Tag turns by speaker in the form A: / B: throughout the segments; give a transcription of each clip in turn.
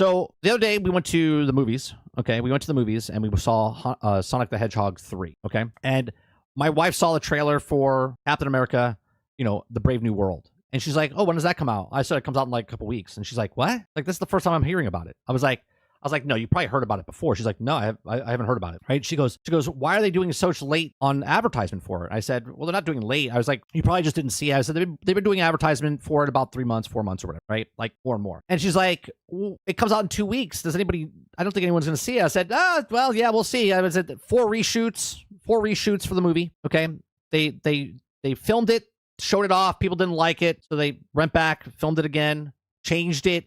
A: So the other day we went to the movies. Okay, we went to the movies and we saw Sonic the Hedgehog 3. Okay, and my wife saw the trailer for Captain America, the Brave New World. And she's like, "Oh, when does that come out?" I said it comes out in like a couple weeks. And she's like, "What? Like this is the first time I'm hearing about it." I was like, "No, you probably heard about it before." She's like, "No, I haven't heard about it." Right? She goes, "Why are they doing such late on advertisement for it?" I said, "Well, they're not doing late." I was like, "You probably just didn't see it." I said, they've been doing advertisement for it about 3 months, 4 months or whatever, right? Like more and more. And she's like, well, "It comes out in 2 weeks. I don't think anyone's going to see it." I said, well, yeah, we'll see. I was at 4 reshoots for the movie. Okay. They filmed it, showed it off. People didn't like it. So they went back, filmed it again, changed it.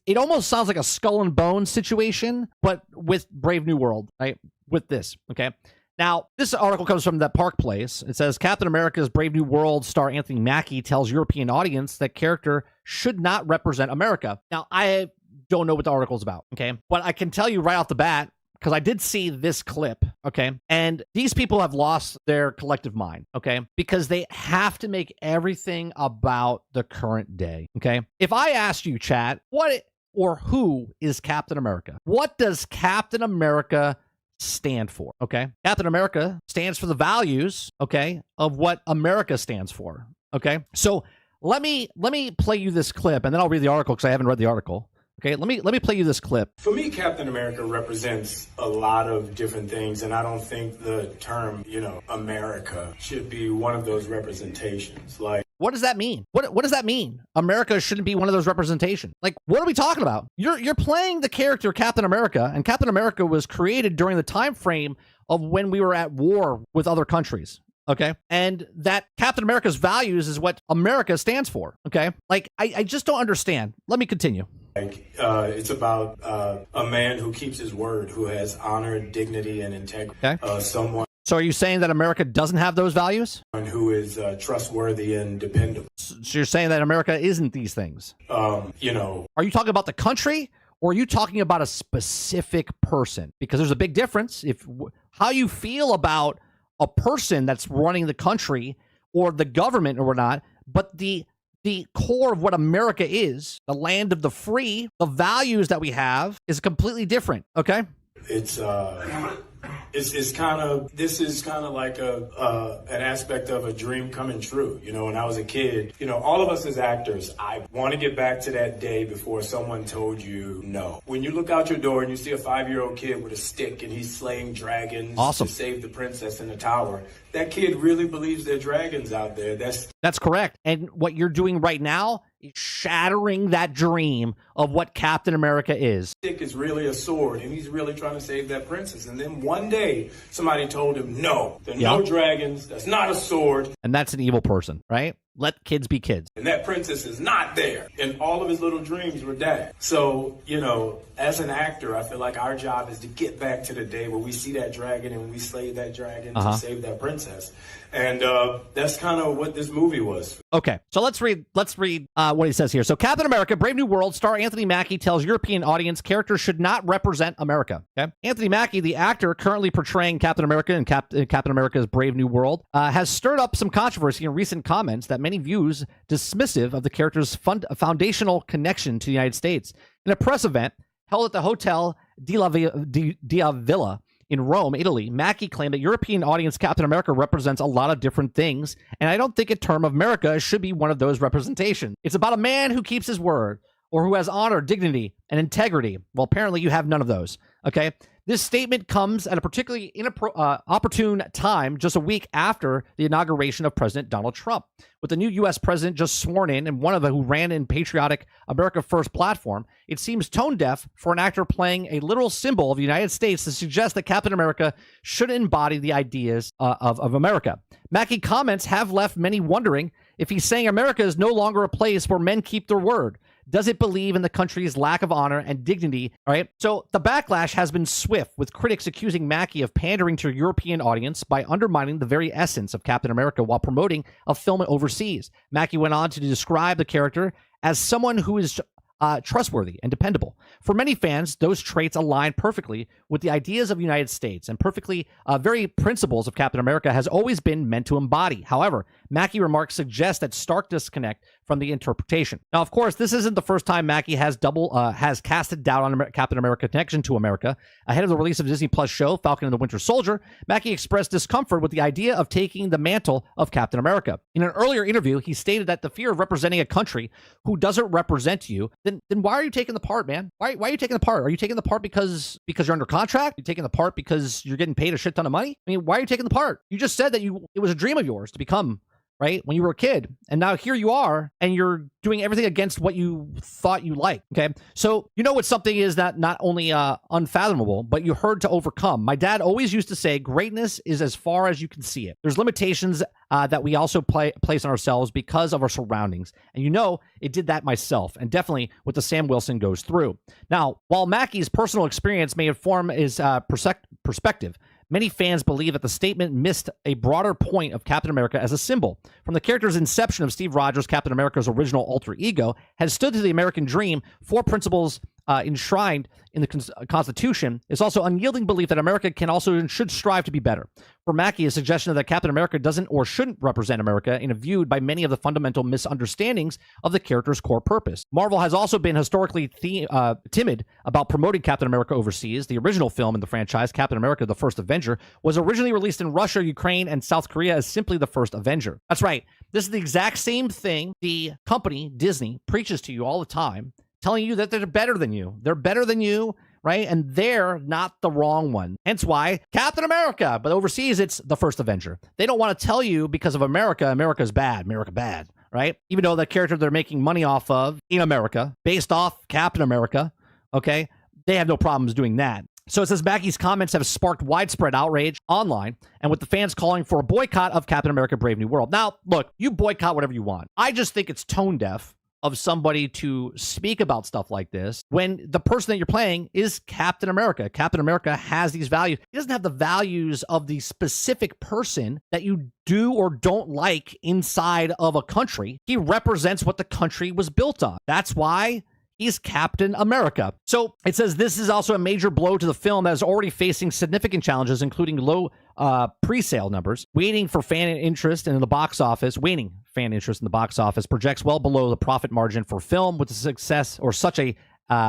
A: It almost sounds like a Skull and Bones situation, but with Brave New World, right? With this, okay? Now, this article comes from the Park Place. It says, Captain America's Brave New World star Anthony Mackie tells European audience that character should not represent America. Now, I don't know what the article's about, okay? But I can tell you right off the bat, because I did see this clip, okay? And these people have lost their collective mind, okay? Because they have to make everything about the current day, okay? If I asked you, chat, what or who is Captain America? What does Captain America stand for, okay? Captain America stands for the values, okay, of what America stands for, okay? So let me play you this clip, and then I'll read the article because I haven't read the article. Okay, let me play you this clip.
B: For me, Captain America represents a lot of different things, and I don't think the term, America should be one of those representations. Like,
A: what does that mean? What does that mean? America shouldn't be one of those representations. Like, what are we talking about? You're playing the character Captain America, and Captain America was created during the time frame of when we were at war with other countries. Okay. And that Captain America's values is what America stands for. Okay. Like, I just don't understand. Let me continue.
B: It's about a man who keeps his word, who has honor, dignity, and integrity.
A: Okay.
B: Someone.
A: So are you saying that America doesn't have those values?
B: Who is trustworthy and dependable.
A: So you're saying that America isn't these things? Are you talking about the country, or are you talking about a specific person? Because there's a big difference. How you feel about a person that's running the country or the government or not, but the core of what America is, the land of the free, the values that we have is completely different. Okay.
B: This is kind of like an aspect of a dream coming true. When I was a kid, all of us as actors, I want to get back to that day before someone told you no. When you look out your door and you see a 5-year-old kid with a stick and he's slaying dragons
A: awesome.
B: To save the princess in the tower, that kid really believes there are dragons out there.
A: That's correct. And what you're doing right now is shattering that dream of what Captain America is.
B: Stick is really a sword, and he's really trying to save that princess. And then one day, somebody told him, no, there are no dragons. That's not a sword.
A: And that's an evil person, right? Let kids be kids.
B: And that princess is not there. And all of his little dreams were dashed. So, as an actor, I feel like our job is to get back to the day where we see that dragon and we slay that dragon to save that princess. And that's kind of what this movie was.
A: Okay, so let's read what he says here. So Captain America, Brave New World star Anthony Mackie tells European audience characters should not represent America. Okay, Anthony Mackie, the actor currently portraying Captain America in Captain America's Brave New World, has stirred up some controversy in recent comments that many views dismissive of the character's foundational connection to the United States. In a press event held at the Hotel Dia Villa in Rome, Italy, Mackie claimed that European audience Captain America represents a lot of different things, and I don't think a term of America should be one of those representations. It's about a man who keeps his word, or who has honor, dignity, and integrity. Well, apparently you have none of those, okay? This statement comes at a particularly opportune time, just a week after the inauguration of President Donald Trump. With the new U.S. president just sworn in and one of who ran in patriotic America First platform, it seems tone deaf for an actor playing a literal symbol of the United States to suggest that Captain America should embody the ideas of America. Mackie comments have left many wondering if he's saying America is no longer a place where men keep their word. Does it believe in the country's lack of honor and dignity? All right. So the backlash has been swift, with critics accusing Mackie of pandering to a European audience by undermining the very essence of Captain America while promoting a film overseas. Mackie went on to describe the character as someone who is trustworthy and dependable. For many fans, those traits align perfectly with the ideas of the United States and perfectly very principles of Captain America has always been meant to embody. However, Mackie remarks suggest that stark disconnect from the interpretation. Now, of course, this isn't the first time Mackie has casted doubt on Captain America's connection to America. Ahead of the release of Disney Plus show Falcon and the Winter Soldier, Mackie expressed discomfort with the idea of taking the mantle of Captain America. In an earlier interview, he stated that the fear of representing a country who doesn't represent you, then why are you taking the part, man? Why are you taking the part? Are you taking the part because you're under contract? Are you taking the part because you're getting paid a shit ton of money? I mean, why are you taking the part? You just said that it was a dream of yours to become, right, when you were a kid, and now here you are, and you're doing everything against what you thought you liked. Okay, so you know what something is that not only unfathomable, but you heard to overcome. My dad always used to say, greatness is as far as you can see it. There's limitations that we also place on ourselves because of our surroundings, and you know it did that myself, and definitely what the Sam Wilson goes through. Now, while Mackie's personal experience may inform his perspective, many fans believe that the statement missed a broader point of Captain America as a symbol. From the character's inception of Steve Rogers, Captain America's original alter ego has stood to the American dream. Four principles enshrined in the Constitution is also unyielding belief that America can also and should strive to be better. For Mackie, a suggestion that Captain America doesn't or shouldn't represent America in a viewed by many of the fundamental misunderstandings of the character's core purpose. Marvel has also been historically timid about promoting Captain America overseas. The original film in the franchise, Captain America: The First Avenger, was originally released in Russia, Ukraine, and South Korea as simply The First Avenger. That's right. This is the exact same thing the company, Disney, preaches to you all the time, telling you that they're better than you. They're better than you, right? And they're not the wrong one. Hence why Captain America, but overseas it's The First Avenger. They don't want to tell you because of America's bad, America bad, right? Even though the character they're making money off of in America, based off Captain America, okay, they have no problems doing that. So it says Mackie's comments have sparked widespread outrage online, and with the fans calling for a boycott of Captain America: Brave New World. Now, look, you boycott whatever you want. I just think it's tone deaf of somebody to speak about stuff like this when the person that you're playing is Captain America. Captain America has these values. He doesn't have the values of the specific person that you do or don't like inside of a country. He represents what the country was built on. That's why he's Captain America. So it says this is also a major blow to the film that is already facing significant challenges, including low pre-sale numbers, waning fan interest in the box office projects well below the profit margin for film with the success or such a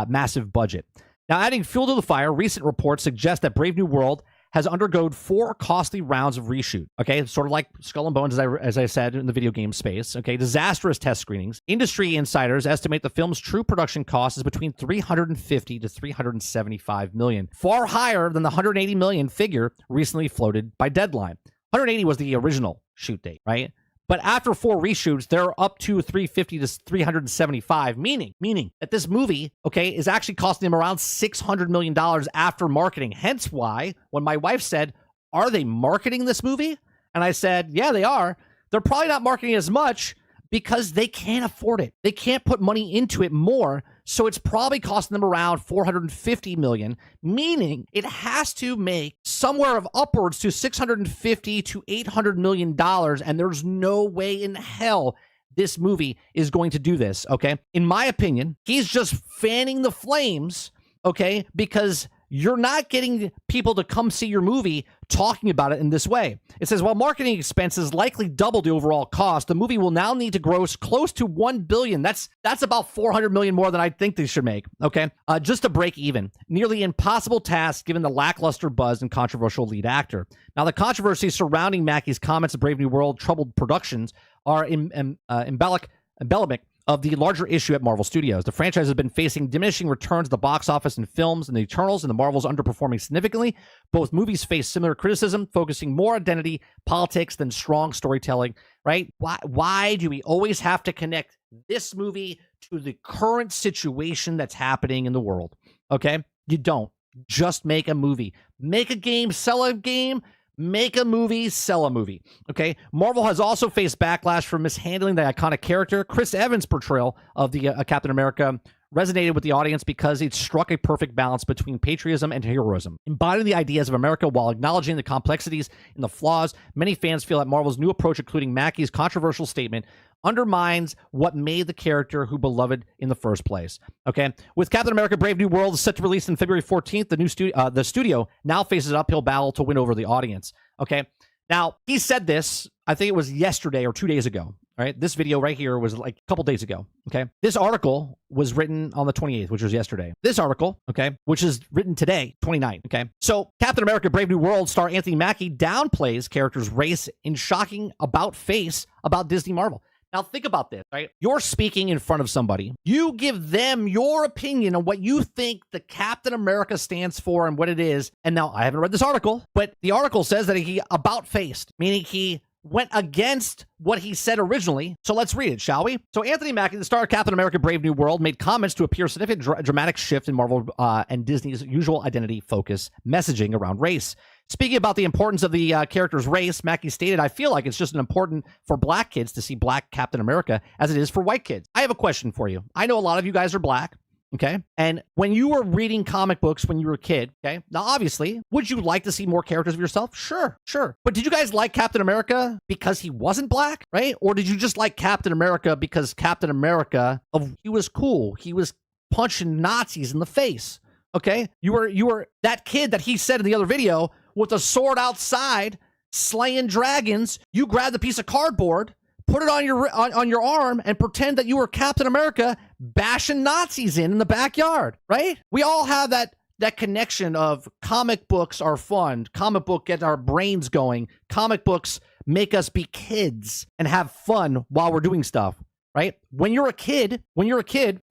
A: massive budget. Now, adding fuel to the fire, recent reports suggest that Brave New World has undergone 4 costly rounds of reshoot. Okay, sort of like Skull and Bones, as I said, in the video game space. Okay, disastrous test screenings. Industry insiders estimate the film's true production cost is between $350 to $375 million, far higher than the $180 million figure recently floated by Deadline. 180 was the original shoot date, right? But after 4 reshoots, they're up to 350 to 375, meaning that this movie, okay, is actually costing them around $600 million after marketing. Hence why, when my wife said, are they marketing this movie? And I said, yeah, they are. They're probably not marketing as much because they can't afford it. They can't put money into it more. So it's probably costing them around $450 million, meaning it has to make somewhere of upwards to $650 to $800 million. And there's no way in hell this movie is going to do this. Okay. In my opinion, he's just fanning the flames. Okay. Because you're not getting people to come see your movie talking about it in this way. It says, while marketing expenses likely double the overall cost, the movie will now need to gross close to $1 billion. That's about $400 million more than I think they should make, okay? Just to break even. Nearly impossible task given the lackluster buzz and controversial lead actor. Now, the controversy surrounding Mackie's comments of Brave New World troubled productions are embellishment of the larger issue at Marvel Studios. The franchise has been facing diminishing returns at the box office in films and the Eternals, and the Marvels underperforming significantly. Both movies face similar criticism, focusing more identity politics than strong storytelling, right? Why do we always have to connect this movie to the current situation that's happening in the world? Okay? You don't. Just make a movie. Make a game, sell a game. Make a movie, sell a movie. Okay. Marvel has also faced backlash for mishandling the iconic character. Chris Evans' portrayal of the Captain America resonated with the audience because it struck a perfect balance between patriotism and heroism, embodying the ideas of America while acknowledging the complexities and the flaws. Many fans feel that Marvel's new approach, including Mackie's controversial statement, undermines what made the character who beloved in the first place. Okay, with Captain America: Brave New World set to release on February 14th, the studio now faces an uphill battle to win over the audience. Okay, now he said this, I think it was yesterday or 2 days ago. All right, this video right here was like a couple days ago. Okay, this article was written on the 28th, which was yesterday. This article, okay, which is written today, 29th. Okay, so Captain America: Brave New World star Anthony Mackie downplays character's race in shocking about face about Disney Marvel. Now think about this, right? You're speaking in front of somebody. You give them your opinion on what you think the Captain America stands for and what it is. And now I haven't read this article, but the article says that he about faced, meaning he went against what he said originally. So let's read it, shall we? So Anthony Mackie, the star of Captain America: Brave New World, made comments to appear a significant dramatic shift in Marvel and Disney's usual identity focus messaging around race. Speaking about the importance of the character's race, Mackie stated, "I feel like it's just as important for black kids to see black Captain America as it is for white kids." I have a question for you. I know a lot of you guys are black. Okay. And when you were reading comic books when you were a kid, okay, now obviously, would you like to see more characters of yourself? Sure. But did you guys like Captain America because he wasn't black, right? Or did you just like Captain America because Captain America, he was cool? He was punching Nazis in the face. Okay. You were that kid that he said in the other video with a sword outside slaying dragons. You grabbed a piece of cardboard, put it on your arm, and pretend that you were Captain America bashing Nazis in the backyard, right? We all have that connection of comic books are fun. Comic book get our brains going. Comic books make us be kids and have fun while we're doing stuff, right? When you're a kid,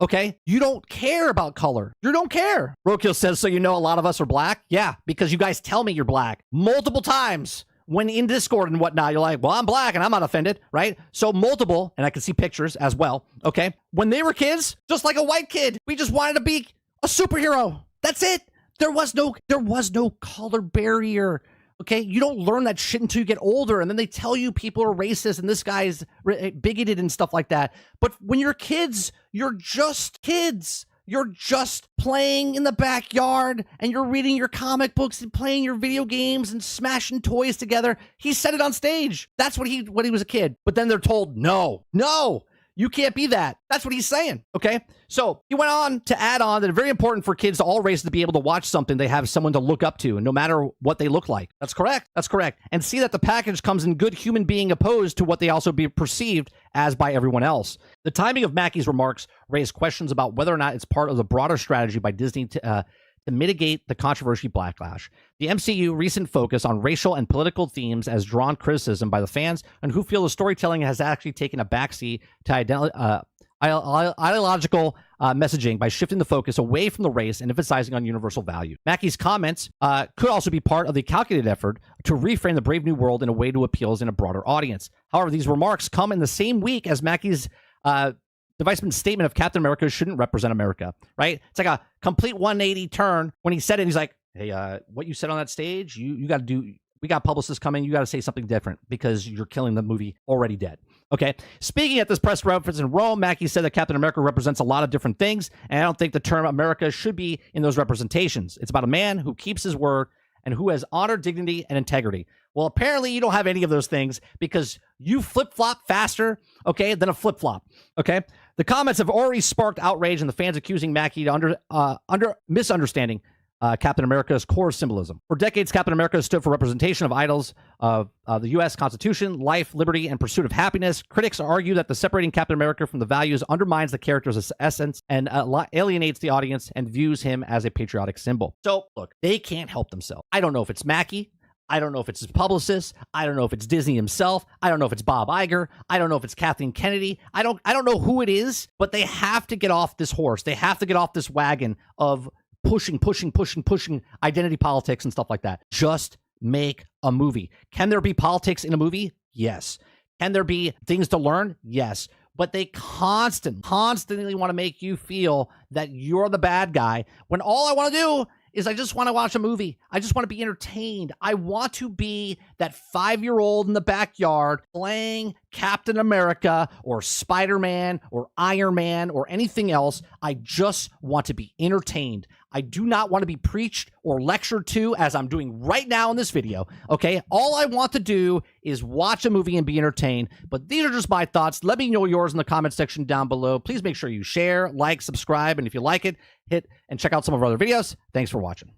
A: okay, you don't care about color. You don't care. Rokiel says, so you know a lot of us are black? Yeah, because you guys tell me you're black multiple times. When in Discord and whatnot, you're like, well, I'm black and I'm not offended, right? So multiple, and I can see pictures as well, okay? When they were kids, just like a white kid, we just wanted to be a superhero. That's it. There was no color barrier, okay? You don't learn that shit until you get older, and then they tell you people are racist and this guy's bigoted and stuff like that. But when you're kids, you're just kids. You're just playing in the backyard and you're reading your comic books and playing your video games and smashing toys together. He said it on stage. That's what he was a kid. But then they're told, no, you can't be that. That's what he's saying. Okay. So he went on to add on that it's very important for kids of all races to be able to watch something they have someone to look up to, no matter what they look like. That's correct. And see that the package comes in good human being opposed to what they also be perceived as by everyone else. The timing of Mackie's remarks raised questions about whether or not it's part of the broader strategy by Disney to mitigate the controversy backlash. The MCU recent focus on racial and political themes has drawn criticism by the fans and who feel the storytelling has actually taken a backseat to ideological messaging by shifting the focus away from the race and emphasizing on universal value. Mackie's comments could also be part of the calculated effort to reframe the Brave New World in a way to appeal in a broader audience. However, these remarks come in the same week as Mackie's divisive statement of Captain America shouldn't represent America, right? It's like a complete 180 turn when he said it. He's like, hey, what you said on that stage, you got to do, we got publicists coming, you got to say something different because you're killing the movie already dead. Okay. Speaking at this press conference in Rome, Mackie said that Captain America represents a lot of different things, and I don't think the term America should be in those representations. It's about a man who keeps his word and who has honor, dignity, and integrity. Well, apparently you don't have any of those things because you flip-flop faster, okay, than a flip-flop, okay? The comments have already sparked outrage and the fans accusing Mackie under misunderstanding Captain America's core symbolism. For decades, Captain America stood for representation of idols of the U.S. Constitution, life, liberty, and pursuit of happiness. Critics argue that the separating Captain America from the values undermines the character's essence and alienates the audience and views him as a patriotic symbol. So, look, they can't help themselves. I don't know if it's Mackie. I don't know if it's his publicist. I don't know if it's Disney himself. I don't know if it's Bob Iger. I don't know if it's Kathleen Kennedy. I don't know who it is, but they have to get off this horse. They have to get off this wagon of pushing identity politics and stuff like that. Just make a movie. Can there be politics in a movie? Yes. Can there be things to learn? Yes. But they constantly want to make you feel that you're the bad guy when all I want to do is I just want to watch a movie. I just want to be entertained. I want to be that 5-year-old in the backyard playing Captain America or Spider-Man or Iron Man or anything else. I just want to be entertained. I do not want to be preached or lectured to, as I'm doing right now in this video, okay? All I want to do is watch a movie and be entertained, but these are just my thoughts. Let me know yours in the comment section down below. Please make sure you share, like, subscribe, and if you like it, hit and check out some of our other videos. Thanks for watching.